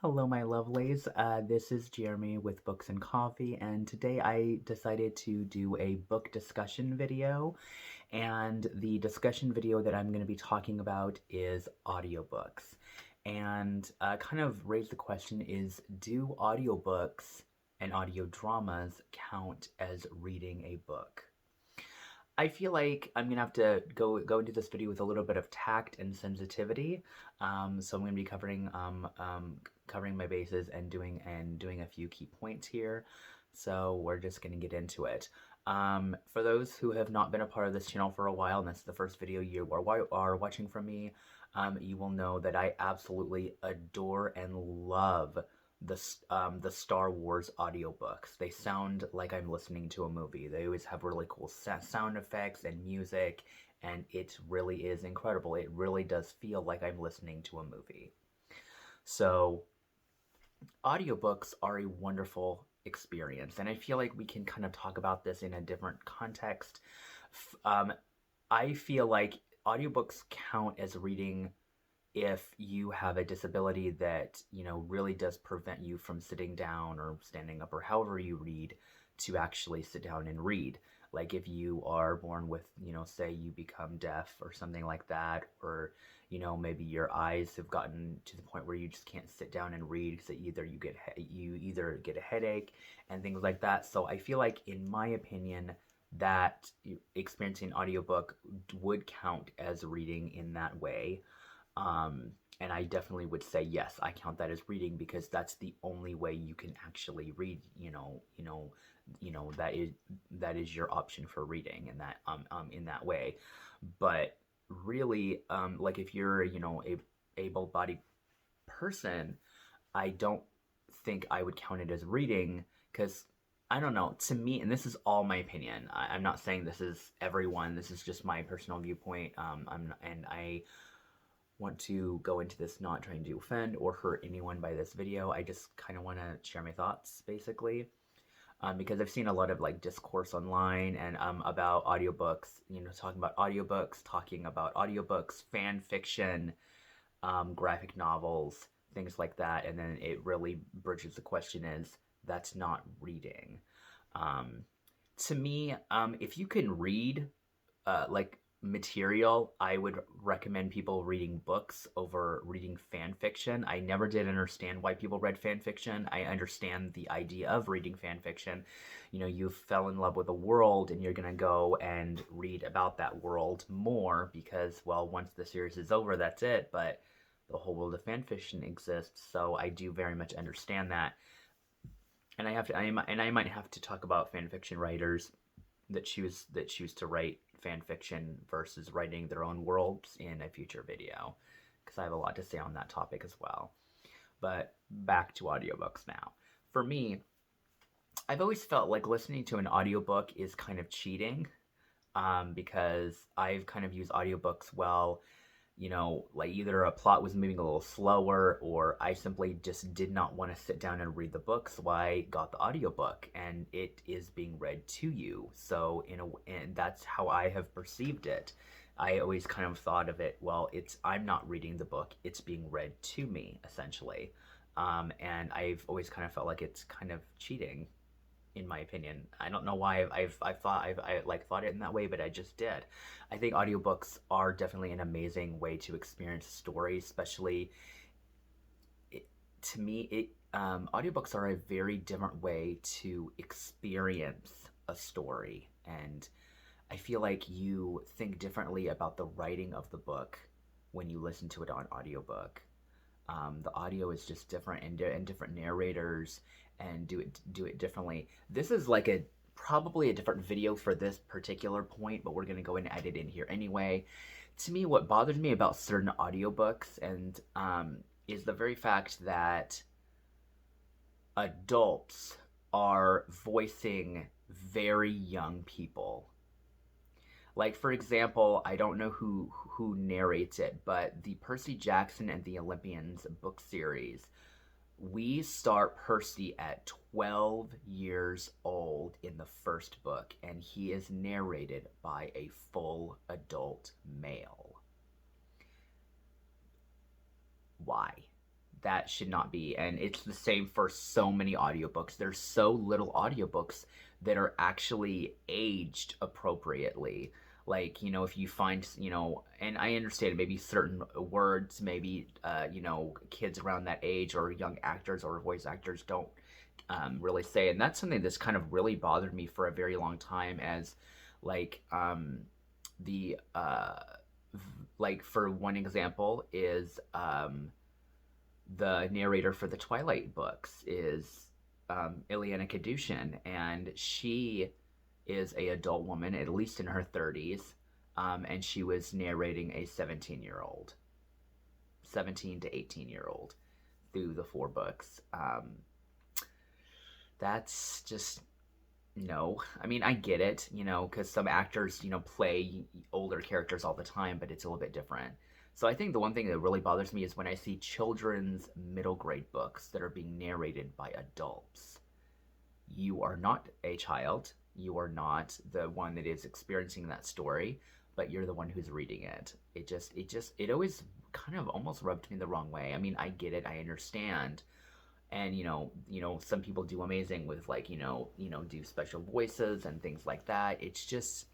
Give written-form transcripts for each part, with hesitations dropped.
Hello, my lovelies. This is Jeremy with Books and Coffee, and today I decided to do a book discussion video. And the discussion video that I'm going to be talking about is audiobooks. And kind of raise the question is, do audiobooks and audio dramas count as reading a book? I feel like I'm gonna have to go into this video with a little bit of tact and sensitivity. So I'm gonna be covering my bases and doing a few key points here. So we're just gonna get into it. For those who have not been a part of this channel for a while, and that's the first video you are watching from me, you will know that I absolutely adore and love the Star Wars audiobooks. They sound like I'm listening to a movie. They always have really cool sound effects and music, and it really is incredible. It really does feel like I'm listening to a movie. So, audiobooks are a wonderful experience, and I feel like we can kind of talk about this in a different context. I feel like audiobooks count as reading if you have a disability that, really does prevent you from sitting down or standing up or however you read to actually sit down and read. Like if you are born with, say you become deaf or something like that, or, maybe your eyes have gotten to the point where you just can't sit down and read because you either get a headache and things like that. So I feel like, in my opinion, that experiencing audiobook would count as reading in that way. And I definitely would say yes, I count that as reading because that's the only way you can actually read. That is your option for reading in that way. But really, like if you're a able-bodied person, I don't think I would count it as reading because I don't know. To me, and this is all my opinion. I'm not saying this is everyone. This is just my personal viewpoint. I want to go into this not trying to offend or hurt anyone by this video. I just kind of want to share my thoughts, basically, because I've seen a lot of like discourse online and about audiobooks. Talking about audiobooks, fan fiction, graphic novels, things like that, and then it really bridges the question: is that's not reading? Um, to me, if you can read like material, I would recommend people reading books over reading fan fiction. I never did understand why people read fan fiction. I understand the idea of reading fan fiction. You fell in love with a world and you're going to go and read about that world more because, well, once the series is over, that's it. But the whole world of fan fiction exists, so I do very much understand that. And I might have to talk about fan fiction writers that choose to write fan fiction versus writing their own worlds in a future video, because I have a lot to say on that topic as well. But back to audiobooks now. For me, I've always felt like listening to an audiobook is kind of cheating, because I've kind of used audiobooks well, like either a plot was moving a little slower or I simply just did not want to sit down and read the book, so I got the audiobook and it is being read to you. So and that's how I have perceived it. I always kind of thought of it, well, I'm not reading the book, it's being read to me, essentially. And I've always kind of felt like it's kind of cheating, in my opinion. I don't know why I thought it in that way, but I just did. I think audiobooks are definitely an amazing way to experience stories, especially to me. Audiobooks are a very different way to experience a story, and I feel like you think differently about the writing of the book when you listen to it on audiobook. The audio is just different, and different narrators and do it differently. This is like probably a different video for this particular point, but we're gonna go and edit in here anyway. To me, what bothers me about certain audiobooks and is the very fact that adults are voicing very young people. Like, for example, I don't know who narrates it, but the Percy Jackson and the Olympians book series, we start Percy at 12 years old in the first book, and he is narrated by a full adult male. Why? that should not be. And it's the same for so many audiobooks. There's so little audiobooks that are actually aged appropriately. Like, if you find, and I understand maybe certain words, maybe, kids around that age or young actors or voice actors don't really say. And that's something that's kind of really bothered me for a very long time as, like, the, like, for one example is, the narrator for the Twilight books is Ileana Kadushin, and she is a adult woman, at least in her 30s, and she was narrating a 17-year-old, 17 to 18-year-old through the 4 books. That's just no. I mean, I get it, because some actors, play older characters all the time, but it's a little bit different. So I think the one thing that really bothers me is when I see children's middle grade books that are being narrated by adults. You are not a child. You are not the one that is experiencing that story, but you're the one who's reading it. It always kind of almost rubbed me the wrong way. I mean, I get it. I understand. And some people do amazing with, like, do special voices and things like that. It's just,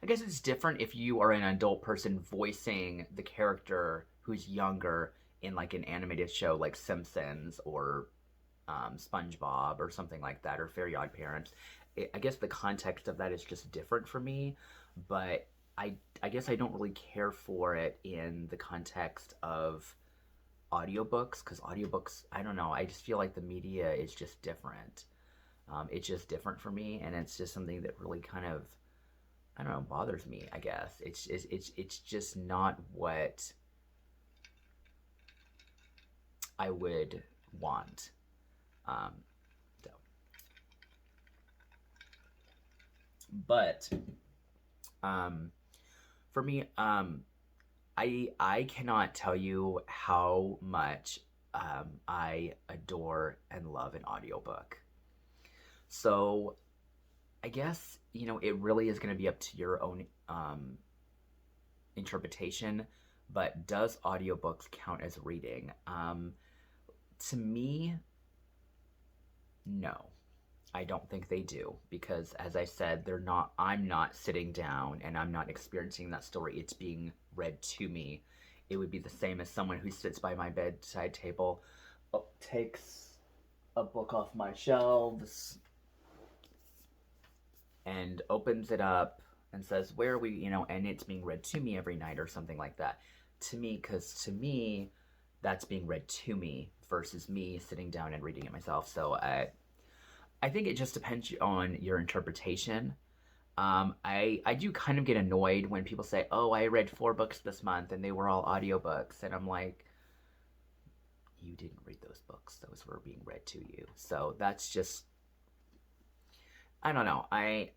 I guess it's different if you are an adult person voicing the character who's younger in, like, an animated show like Simpsons or SpongeBob or something like that, or Fairy Odd Parents. I guess the context of that is just different for me, but I guess I don't really care for it in the context of audiobooks, because audiobooks, I don't know, I just feel like the media is just different. It's just different for me, and it's just something that really kind of, I don't know, bothers me, I guess. It's just not what I would want. Um, so, but for me, I cannot tell you how much I adore and love an audiobook. So I guess, it really is going to be up to your own interpretation, but does audiobooks count as reading? To me, no. I don't think they do, because as I said, I'm not sitting down and I'm not experiencing that story. It's being read to me. It would be the same as someone who sits by my bedside table, takes a book off my shelves and opens it up and says, "Where are we?" And it's being read to me every night or something like that. To me, that's being read to me versus me sitting down and reading it myself. So I think it just depends on your interpretation. I do kind of get annoyed when people say, "Oh, I read 4 books this month and they were all audiobooks," and I'm like, "You didn't read those books; those were being read to you." So that's just, I don't know. I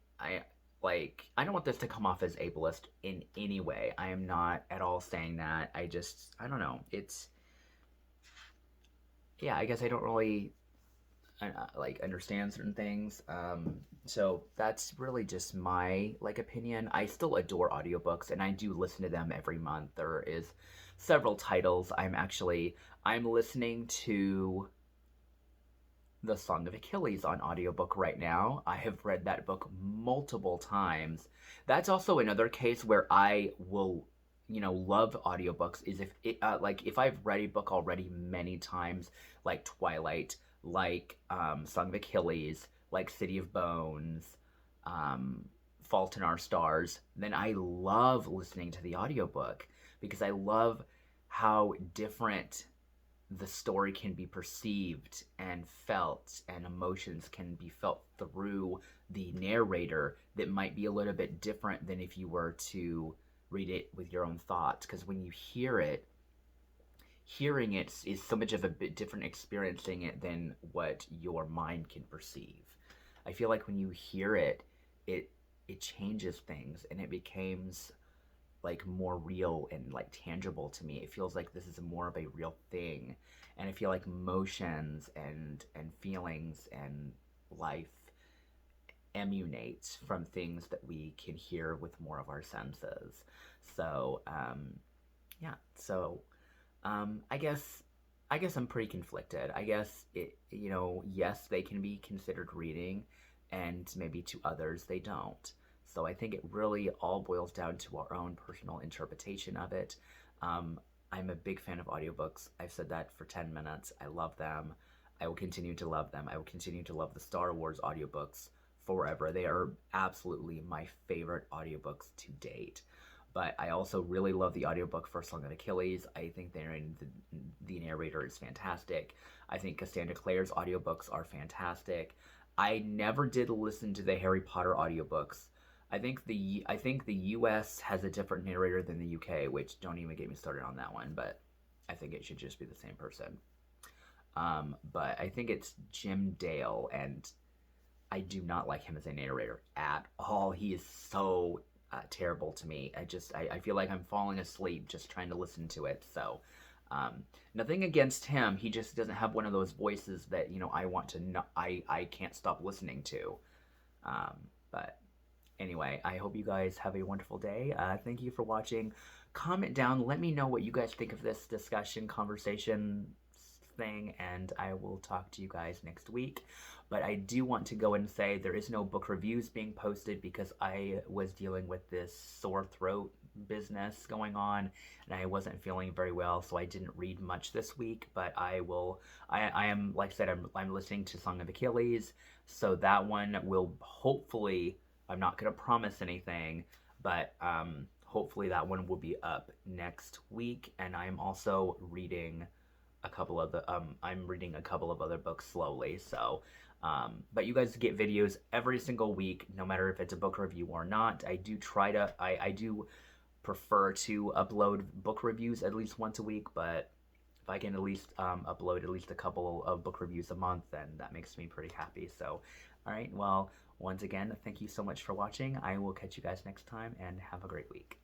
don't want this to come off as ableist in any way. I am not at all saying that. I don't know. It's, yeah. I guess I don't really like understand certain things. So that's really just my, like, opinion. I still adore audiobooks and I do listen to them every month. There is several titles. I'm listening to The Song of Achilles on audiobook right now. I have read that book multiple times. That's also another case where I will, love audiobooks, is if it, like, if I've read a book already many times, like Twilight, like Song of Achilles, like City of Bones, Fault in Our Stars, then I love listening to the audiobook because I love how different the story can be perceived and felt, and emotions can be felt through the narrator that might be a little bit different than if you were to read it with your own thoughts. Because when you hear it, hearing it is so much of a bit different experiencing it than what your mind can perceive. I feel like when you hear it, it changes things and it becomes, like, more real and, like, tangible to me. It feels like this is more of a real thing, and I feel like emotions and feelings and life emanates from things that we can hear with more of our senses. So yeah, so I guess I guess I'm pretty conflicted. I guess yes, they can be considered reading, and maybe to others they don't. So I think it really all boils down to our own personal interpretation of it. Um, I'm a big fan of audiobooks. I've said that for 10 minutes. I love them. I will continue to love them. I will continue to love the Star Wars audiobooks forever. They are absolutely my favorite audiobooks to date. But I also really love the audiobook for Song of Achilles. I think the narrator is fantastic. I think Cassandra Clare's audiobooks are fantastic. I never did listen to the Harry Potter audiobooks. I think the US has a different narrator than the UK, which don't even get me started on that one, but I think it should just be the same person. But I think it's Jim Dale, and I do not like him as a narrator at all. He is so terrible to me. I feel like I'm falling asleep just trying to listen to it. So nothing against him. He just doesn't have one of those voices that I want to. I can't stop listening to. But anyway, I hope you guys have a wonderful day. Thank you for watching. Comment down. Let me know what you guys think of this discussion, conversation thing, and I will talk to you guys next week. But I do want to go and say there is no book reviews being posted because I was dealing with this sore throat business going on and I wasn't feeling very well, so I didn't read much this week. But I am, like I said, I'm listening to Song of Achilles, so that one will hopefully, I'm not going to promise anything, but hopefully that one will be up next week. And I'm also reading I'm reading a couple of other books slowly. So but you guys get videos every single week, no matter if it's a book review or not. I do prefer to upload book reviews at least once a week, but if I can at least upload at least a couple of book reviews a month, then that makes me pretty happy. So all right, well, once again, thank you so much for watching. I will catch you guys next time, and have a great week.